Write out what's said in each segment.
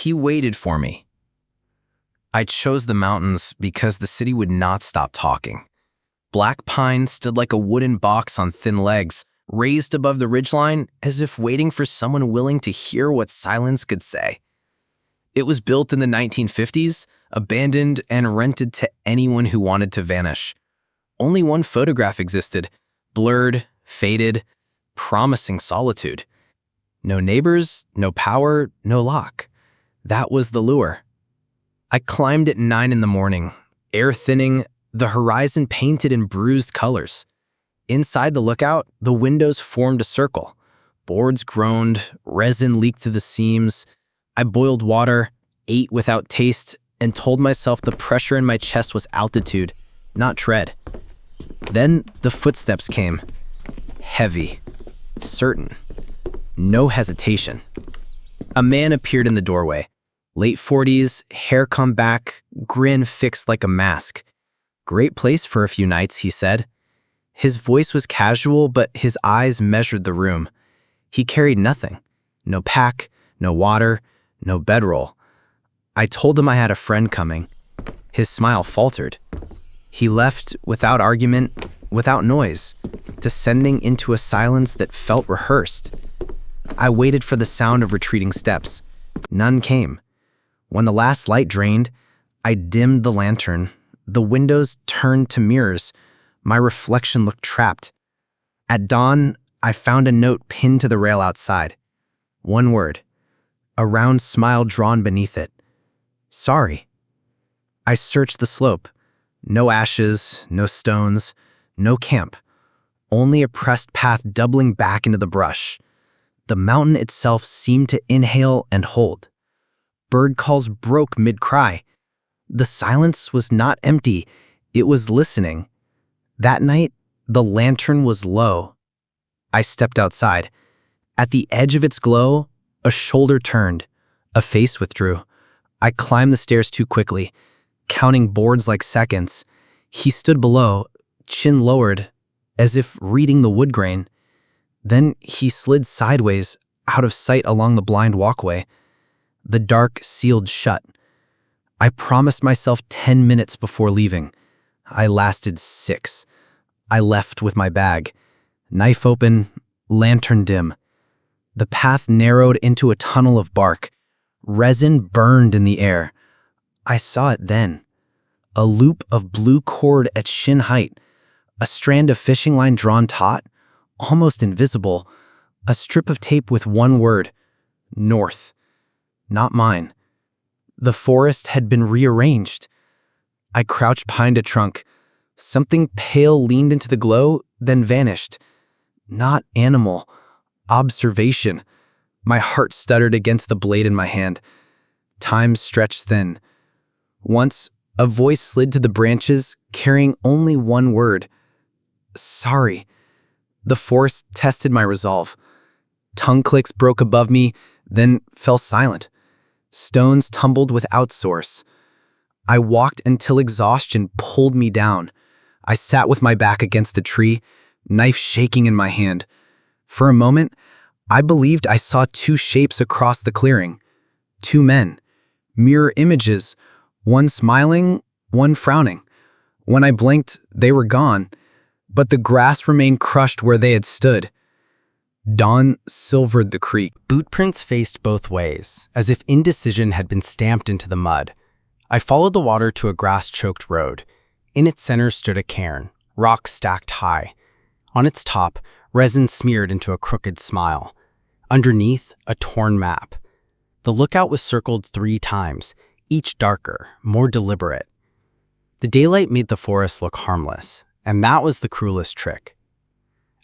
He waited for me. I chose the mountains because the city would not stop talking. Black pine stood like a wooden box on thin legs, raised above the ridgeline as if waiting for someone willing to hear what silence could say. It was built in the 1950s, abandoned and rented to anyone who wanted to vanish. Only one photograph existed, blurred, faded, promising solitude. No neighbors, no power, no lock. That was the lure. I climbed at 9 in the morning, air thinning, the horizon painted in bruised colors. Inside the lookout, the windows formed a circle. Boards groaned, resin leaked through the seams. I boiled water, ate without taste, and told myself the pressure in my chest was altitude, not tread. Then the footsteps came. Heavy, certain, no hesitation. A man appeared in the doorway. Late 40s, hair come back, grin fixed like a mask. "Great place for a few nights," he said. His voice was casual, but his eyes measured the room. He carried nothing. No pack, no water, no bedroll. I told him I had a friend coming. His smile faltered. He left without argument, without noise, descending into a silence that felt rehearsed. I waited for the sound of retreating steps. None came. When the last light drained, I dimmed the lantern. The windows turned to mirrors. My reflection looked trapped. At dawn, I found a note pinned to the rail outside. One word, a round smile drawn beneath it. Sorry. I searched the slope. No ashes, no stones, no camp. Only a pressed path doubling back into the brush. The mountain itself seemed to inhale and hold. Bird calls broke mid-cry. The silence was not empty, it was listening. That night, the lantern was low. I stepped outside. At the edge of its glow, a shoulder turned, a face withdrew. I climbed the stairs too quickly, counting boards like seconds. He stood below, chin lowered, as if reading the wood grain. Then he slid sideways, out of sight along the blind walkway. The dark sealed shut. I promised myself 10 minutes before leaving. I lasted 6. I left with my bag. Knife open, lantern dim. The path narrowed into a tunnel of bark. Resin burned in the air. I saw it then. A loop of blue cord at shin height. A strand of fishing line drawn taut, almost invisible. A strip of tape with one word, north. Not mine. The forest had been rearranged. I crouched behind a trunk. Something pale leaned into the glow, then vanished. Not animal. Observation. My heart stuttered against the blade in my hand. Time stretched thin. Once, a voice slid to the branches, carrying only one word. Sorry. The forest tested my resolve. Tongue clicks broke above me, then fell silent. Stones tumbled without source. I walked until exhaustion pulled me down. I sat with my back against a tree, knife shaking in my hand. For a moment, I believed I saw 2 shapes across the clearing. 2 men. Mirror images, one smiling, one frowning. When I blinked, they were gone, but the grass remained crushed where they had stood. Dawn silvered the creek. Bootprints faced both ways, as if indecision had been stamped into the mud. I followed the water to a grass-choked road. In its center stood a cairn, rocks stacked high. On its top, resin smeared into a crooked smile. Underneath, a torn map. The lookout was circled 3 times, each darker, more deliberate. The daylight made the forest look harmless, and that was the cruelest trick.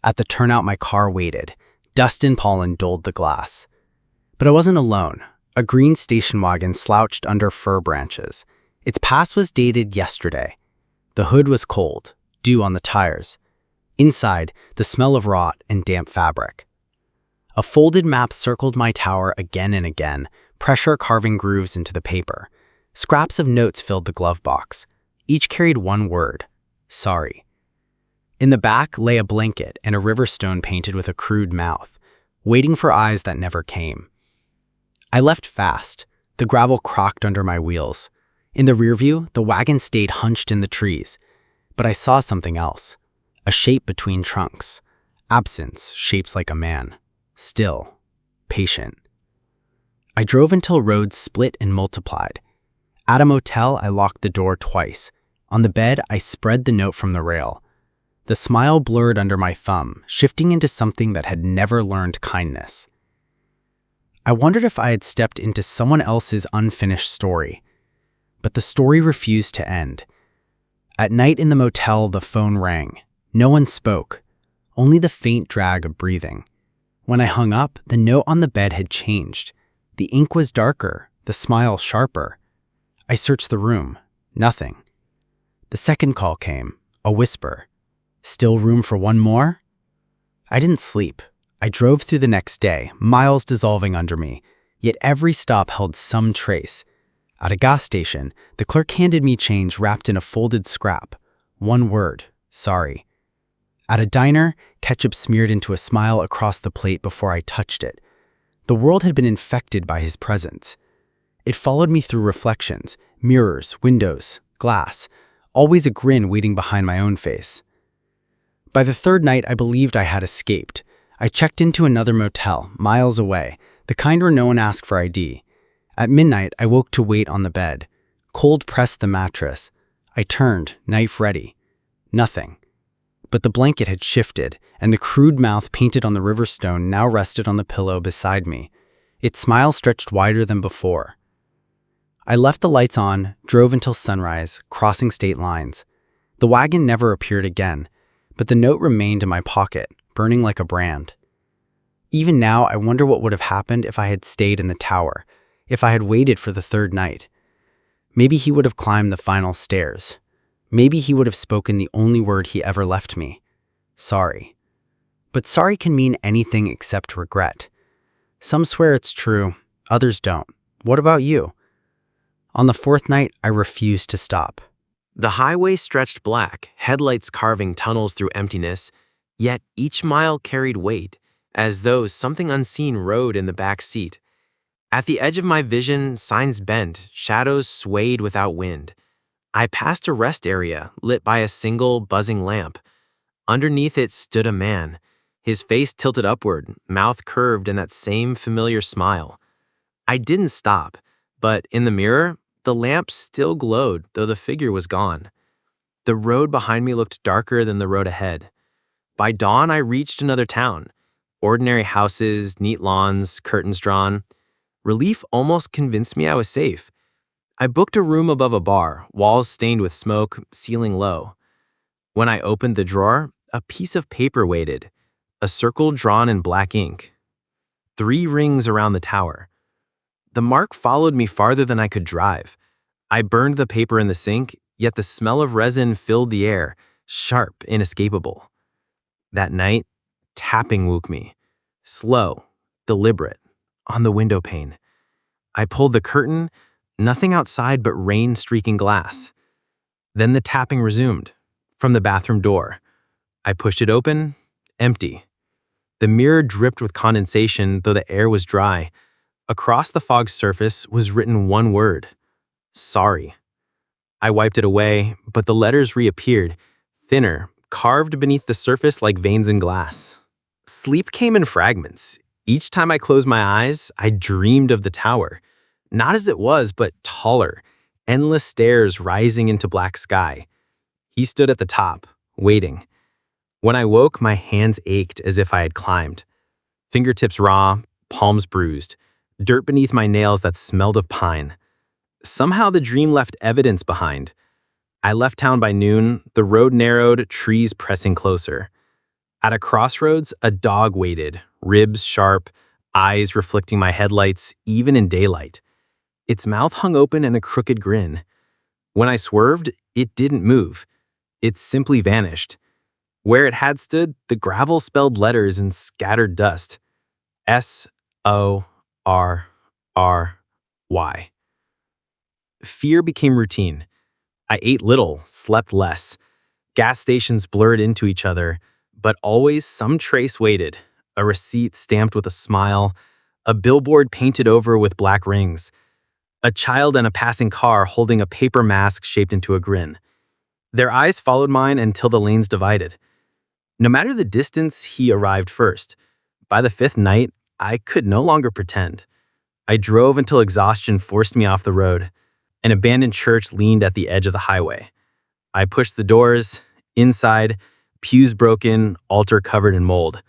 At the turnout, my car waited. Dust and pollen dulled the glass. But I wasn't alone. A green station wagon slouched under fir branches. Its pass was dated yesterday. The hood was cold, dew on the tires. Inside, the smell of rot and damp fabric. A folded map circled my tower again and again, pressure carving grooves into the paper. Scraps of notes filled the glove box. Each carried one word, sorry. In the back lay a blanket and a river stone painted with a crude mouth, waiting for eyes that never came. I left fast, The gravel crocked under my wheels. In the rearview, the wagon stayed hunched in the trees. But I saw something else. A shape between trunks. Absence shapes like a man. Still. Patient. I drove until roads split and multiplied. At a motel, I locked the door twice. On the bed, I spread the note from the rail. The smile blurred under my thumb, shifting into something that had never learned kindness. I wondered if I had stepped into someone else's unfinished story. But the story refused to end. At night in the motel, the phone rang. No one spoke, only the faint drag of breathing. When I hung up, the note on the bed had changed. The ink was darker, the smile sharper. I searched the room. Nothing. The second call came, a whisper. Still room for one more? I didn't sleep. I drove through the next day, miles dissolving under me, yet every stop held some trace. At a gas station, the clerk handed me change wrapped in a folded scrap. One word, sorry. At a diner, ketchup smeared into a smile across the plate before I touched it. The world had been infected by his presence. It followed me through reflections, mirrors, windows, glass, always a grin waiting behind my own face. By the third night, I believed I had escaped. I checked into another motel, miles away, the kind where no one asked for ID. At midnight, I woke to wait on the bed. Cold pressed the mattress. I turned, knife ready. Nothing. But the blanket had shifted, and the crude mouth painted on the river stone now rested on the pillow beside me. Its smile stretched wider than before. I left the lights on, drove until sunrise, crossing state lines. The wagon never appeared again, but the note remained in my pocket, burning like a brand. Even now, I wonder what would have happened if I had stayed in the tower, if I had waited for the third night. Maybe he would have climbed the final stairs. Maybe he would have spoken the only word he ever left me. Sorry. But sorry can mean anything except regret. Some swear it's true, others don't. What about you? On the fourth night, I refused to stop. The highway stretched black, headlights carving tunnels through emptiness, yet each mile carried weight, as though something unseen rode in the back seat. At the edge of my vision, signs bent, shadows swayed without wind. I passed a rest area, lit by a single, buzzing lamp. Underneath it stood a man, his face tilted upward, mouth curved in that same familiar smile. I didn't stop, but in the mirror, the lamp still glowed, though the figure was gone. The road behind me looked darker than the road ahead. By dawn, I reached another town. Ordinary houses, neat lawns, curtains drawn. Relief almost convinced me I was safe. I booked a room above a bar, walls stained with smoke, ceiling low. When I opened the drawer, a piece of paper waited, a circle drawn in black ink. 3 rings around the tower. The mark followed me farther than I could drive. I burned the paper in the sink, yet the smell of resin filled the air, sharp, inescapable. That night, tapping woke me. Slow, deliberate, on the window pane. I pulled the curtain, nothing outside but rain streaking glass. Then the tapping resumed, from the bathroom door. I pushed it open, empty. The mirror dripped with condensation, though the air was dry. Across the fog's surface was written one word: sorry. I wiped it away, but the letters reappeared, thinner, carved beneath the surface like veins in glass. Sleep came in fragments. Each time I closed my eyes, I dreamed of the tower. Not as it was, but taller, endless stairs rising into black sky. He stood at the top, waiting. When I woke, my hands ached as if I had climbed. Fingertips raw, palms bruised, dirt beneath my nails that smelled of pine. Somehow the dream left evidence behind. I left town by noon, the road narrowed, trees pressing closer. At a crossroads, a dog waited, ribs sharp, eyes reflecting my headlights, even in daylight. Its mouth hung open in a crooked grin. When I swerved, it didn't move. It simply vanished. Where it had stood, the gravel spelled letters in scattered dust. S-O-R-R-Y. Fear became routine. I ate little, slept less. Gas stations blurred into each other, but always some trace waited. A receipt stamped with a smile, a billboard painted over with black rings. a child and a passing car holding a paper mask shaped into a grin. Their eyes followed mine until the lanes divided. No matter the distance, he arrived first. By the fifth night, I could no longer pretend. I drove until exhaustion forced me off the road. An abandoned church leaned at the edge of the highway. I pushed the doors. Inside, pews broken, altar covered in mold.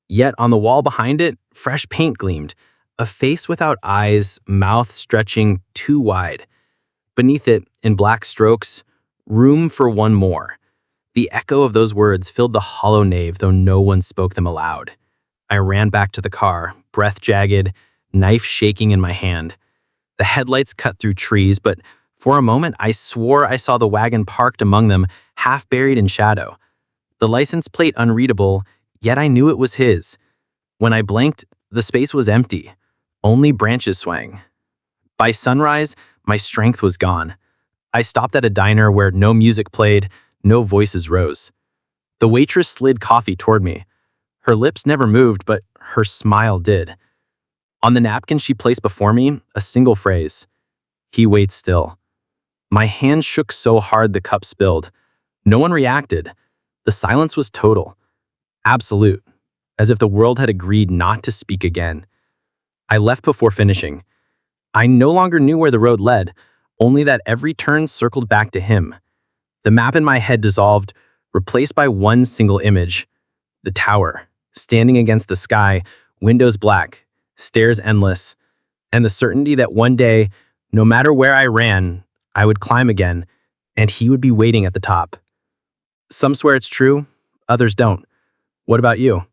Yet on the wall behind it, fresh paint gleamed. A face without eyes, mouth stretching too wide. Beneath it, in black strokes, room for one more. The echo of those words filled the hollow nave, though no one spoke them aloud. I ran back to the car, breath jagged, knife shaking in my hand. The headlights cut through trees, but for a moment I swore I saw the wagon parked among them, half buried in shadow. The license plate unreadable, yet I knew it was his. When I blinked, the space was empty. Only branches swang. By sunrise, my strength was gone. I stopped at a diner where no music played, no voices rose. The waitress slid coffee toward me. Her lips never moved, but her smile did. On the napkin she placed before me, a single phrase. He waits still. My hand shook so hard the cup spilled. No one reacted. The silence was total. Absolute. As if the world had agreed not to speak again. I left before finishing. I no longer knew where the road led, only that every turn circled back to him. The map in my head dissolved, replaced by one single image. The tower, standing against the sky, windows black, stairs endless, and the certainty that one day, no matter where I ran, I would climb again, and he would be waiting at the top. Some swear it's true, others don't. What about you?